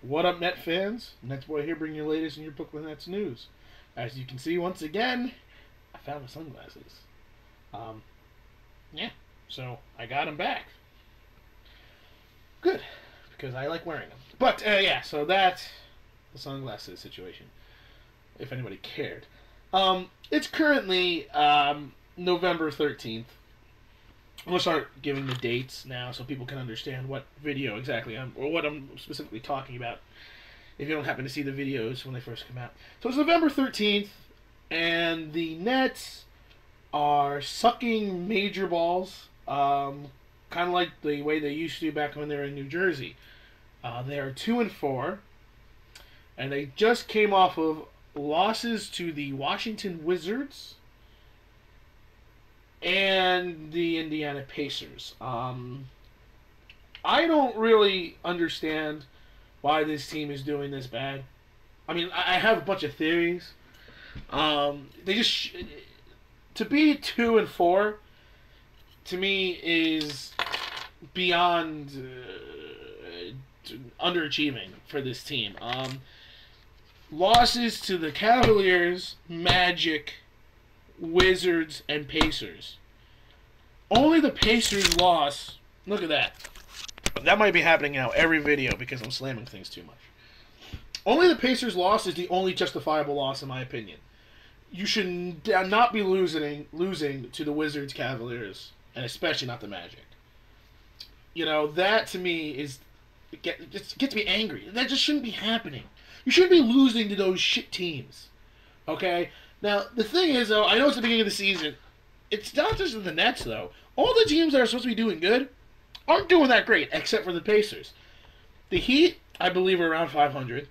What up, Net fans? NetsBoy here, bringing you the latest in your Brooklyn Nets news. As you can see, once again, I found my sunglasses. Yeah, so I got them back. Good, because I like wearing them. But, yeah, so that's the sunglasses situation, if anybody cared. It's currently November 13th. I'm going to start giving the dates now so people can understand what video exactly or what I'm specifically talking about if you don't happen to see the videos when they first come out. So it's November 13th, and the Nets are sucking major balls, kind of like the way they used to back when they were in New Jersey. They are 2-4, and they just came off of losses to the Washington Wizards and the Indiana Pacers. I don't really understand why this team is doing this bad. I mean, I have a bunch of theories. They just to be 2-4 to me is beyond underachieving for this team. Losses to the Cavaliers, Magic, Wizards, and Pacers. Only the Pacers lost. Look at that. That might be happening now every video because I'm slamming things too much. Only the Pacers loss is the only justifiable loss in my opinion. You should not be losing to the Wizards, Cavaliers, and especially not the Magic. You know, that to me just gets me angry. That just shouldn't be happening. You shouldn't be losing to those shit teams. Okay? Now, the thing is, though, I know it's the beginning of the season. It's not just the Nets, though. All the teams that are supposed to be doing good aren't doing that great, except for the Pacers. The Heat, I believe, are around 500.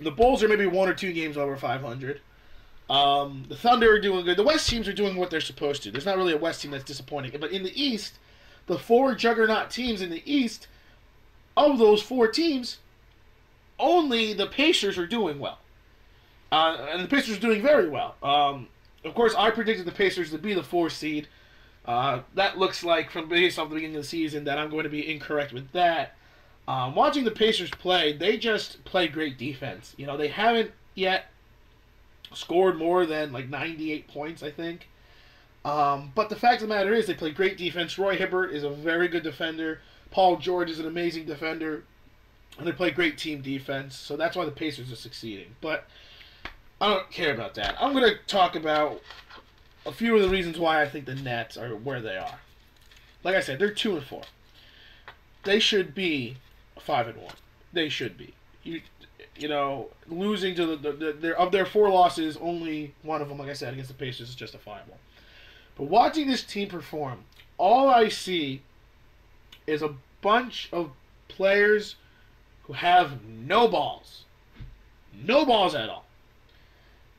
The Bulls are maybe 1 or 2 games over 500. The Thunder are doing good. The West teams are doing what they're supposed to. There's not really a West team that's disappointing. But in the East, the 4 juggernaut teams in the East, of those 4 teams, only the Pacers are doing well. And the Pacers are doing very well. Of course, I predicted the Pacers to be the 4th seed. That looks like, from based off the beginning of the season, that I'm going to be incorrect with that. Watching the Pacers play, they just play great defense. You know, they haven't yet scored more than like 98 points, I think. But the fact of the matter is, they play great defense. Roy Hibbert is a very good defender. Paul George is an amazing defender. And they play great team defense. So that's why the Pacers are succeeding. But I don't care about that. I'm going to talk about a few of the reasons why I think the Nets are where they are. Like I said, they're 2-4. They should be 5-1. They should be. You know, losing to of their 4 losses, only one of them, like I said, against the Pacers is justifiable. But watching this team perform, all I see is a bunch of players who have no balls. No balls at all.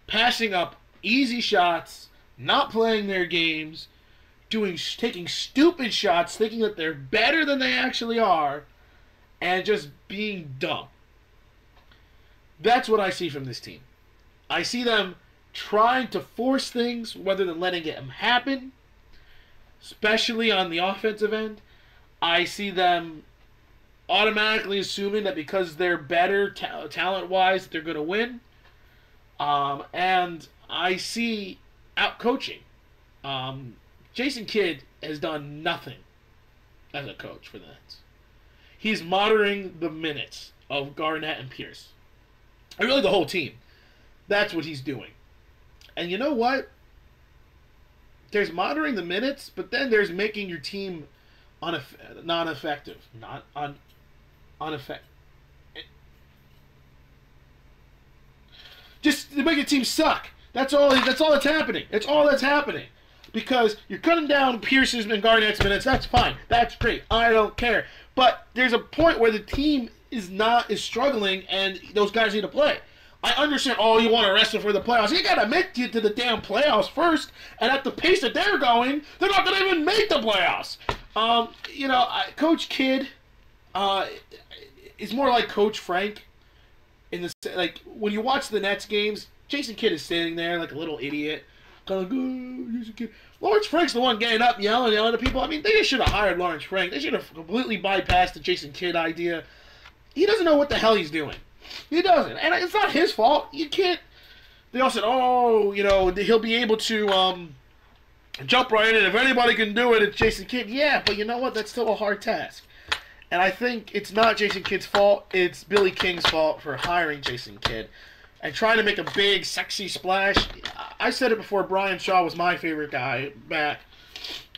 Passing up easy shots, not playing their games, taking stupid shots, thinking that they're better than they actually are, and just being dumb. That's what I see from this team. I see them trying to force things rather than letting them happen, especially on the offensive end. I see them automatically assuming that because they're better talent-wise, they're going to win. And I see out-coaching. Jason Kidd has done nothing as a coach for the Nets. He's monitoring the minutes of Garnett and Pierce. And really the whole team. That's what he's doing. And you know what? There's monitoring the minutes, but then there's making your team non-effective. Just to make your team suck. That's all that's happening. It's all that's happening. Because you're cutting down Pierce's and Garnett's minutes. That's fine. That's great. I don't care. But there's a point where the team is struggling and those guys need to play. I understand, you want to rest them for the playoffs. You got to make it to the damn playoffs first. And at the pace that they're going, they're not going to even make the playoffs. You know, Coach Kidd is more like Coach Frank. Like, when you watch the Nets games, Jason Kidd is standing there like a little idiot. Kind of like, oh, Jason Kidd. Lawrence Frank's the one getting up, yelling at people. I mean, they just should have hired Lawrence Frank. They should have completely bypassed the Jason Kidd idea. He doesn't know what the hell he's doing. He doesn't. And it's not his fault. You can't... They all said, oh, you know, he'll be able to jump right in. If anybody can do it, it's Jason Kidd. Yeah, but you know what? That's still a hard task. And I think it's not Jason Kidd's fault. It's Billy King's fault for hiring Jason Kidd and trying to make a big, sexy splash. I said it before, Brian Shaw was my favorite guy back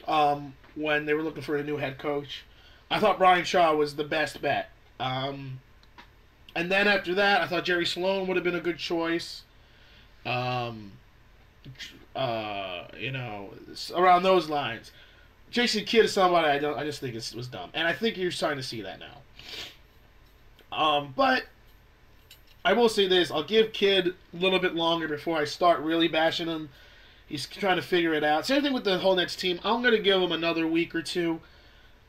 when they were looking for a new head coach. I thought Brian Shaw was the best bet. And then after that, I thought Jerry Sloan would have been a good choice. You know, around those lines. Jason Kidd is somebody I just think was dumb, and I think you're starting to see that now. But I will say this: I'll give Kidd a little bit longer before I start really bashing him. He's trying to figure it out. Same thing with the whole Nets team. I'm going to give him another week or two.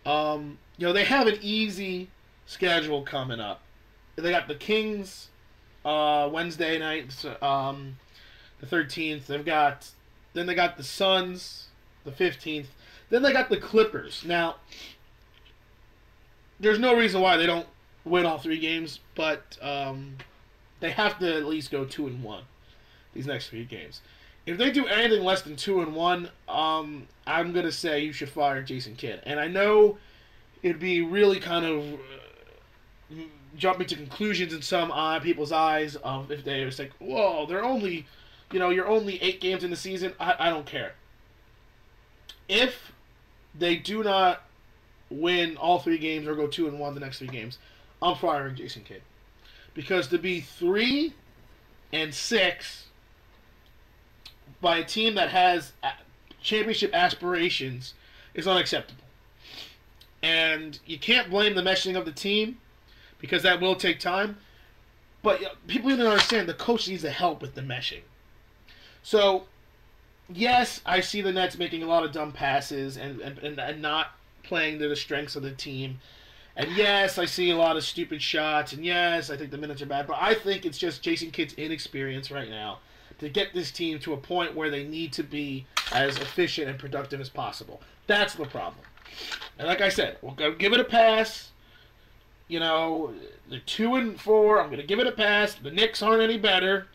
You know, they have an easy schedule coming up. They got the Kings Wednesday night, the 13th. Then they got the Suns the 15th. Then they got the Clippers. Now, there's no reason why they don't win all 3 games, but they have to at least go 2-1 these next 3 games. If they do anything less than 2-1, I'm gonna say you should fire Jason Kidd. And I know it'd be really kind of jumping to conclusions in some people's eyes of if they was like, whoa, they're only, you know, you're only 8 games in the season. I don't care. If they do not win all 3 games or go 2-1 the next 3 games, I'm firing Jason Kidd. Because to be 3-6 by a team that has championship aspirations is unacceptable. And you can't blame the meshing of the team because that will take time. But people need to understand the coach needs to help with the meshing. So, yes, I see the Nets making a lot of dumb passes and not playing to the strengths of the team. And yes, I see a lot of stupid shots. And yes, I think the minutes are bad. But I think it's just Jason Kidd's inexperience right now to get this team to a point where they need to be as efficient and productive as possible. That's the problem. And like I said, we'll go give it a pass. You know, they're 2-4. I'm going to give it a pass. The Knicks aren't any better.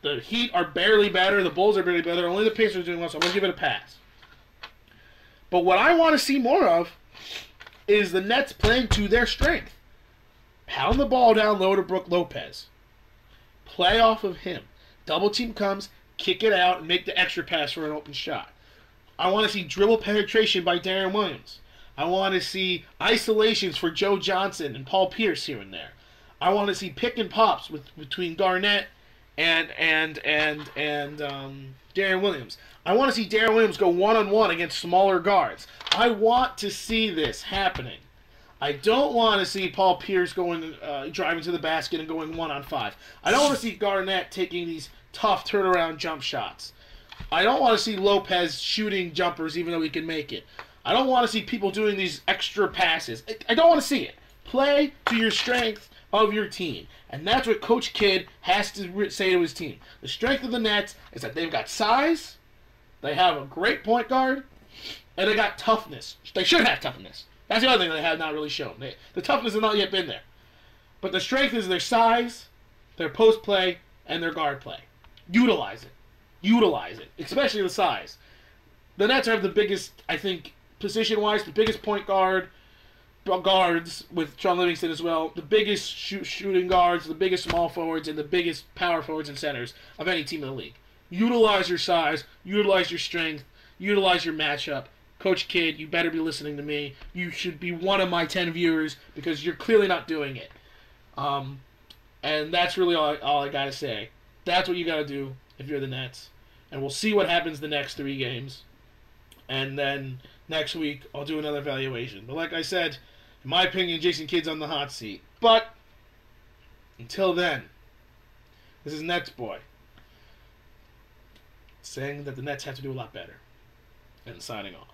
The Heat are barely better. The Bulls are barely better. Only the Pacers are doing well, so I'm going to give it a pass. But what I want to see more of is the Nets playing to their strength. Pound the ball down low to Brook Lopez. Play off of him. Double team comes, kick it out, and make the extra pass for an open shot. I want to see dribble penetration by Darren Williams. I want to see isolations for Joe Johnson and Paul Pierce here and there. I want to see pick and pops between Garnett and Darren Williams. I want to see Darren Williams go one-on-one against smaller guards. I want to see this happening. I don't want to see Paul Pierce going driving to the basket and going 1-on-5. I don't want to see Garnett taking these tough turnaround jump shots. I don't want to see Lopez shooting jumpers even though he can make it. I don't want to see people doing these extra passes. I don't want to see it. Play to your strength of your team. And that's what Coach Kidd has to say to his team. The strength of the Nets is that they've got size, they have a great point guard, and they got toughness. They should have toughness. That's the other thing they have not really shown. The toughness has not yet been there. But the strength is their size, their post play, and their guard play. Utilize it. Utilize it. Especially the size. The Nets have the biggest, I think, position-wise, the biggest point guards with Sean Livingston as well, the biggest shooting guards, the biggest small forwards, and the biggest power forwards and centers of any team in the league. Utilize your size, utilize your strength, utilize your matchup. Coach Kidd, you better be listening to me. You should be one of my 10 viewers because you're clearly not doing it. And that's really all I got to say. That's what you got to do if you're the Nets. And we'll see what happens the next 3 games. And then next week, I'll do another evaluation. But like I said, in my opinion, Jason Kidd's on the hot seat. But until then, this is NetsBoy saying that the Nets have to do a lot better. And signing off.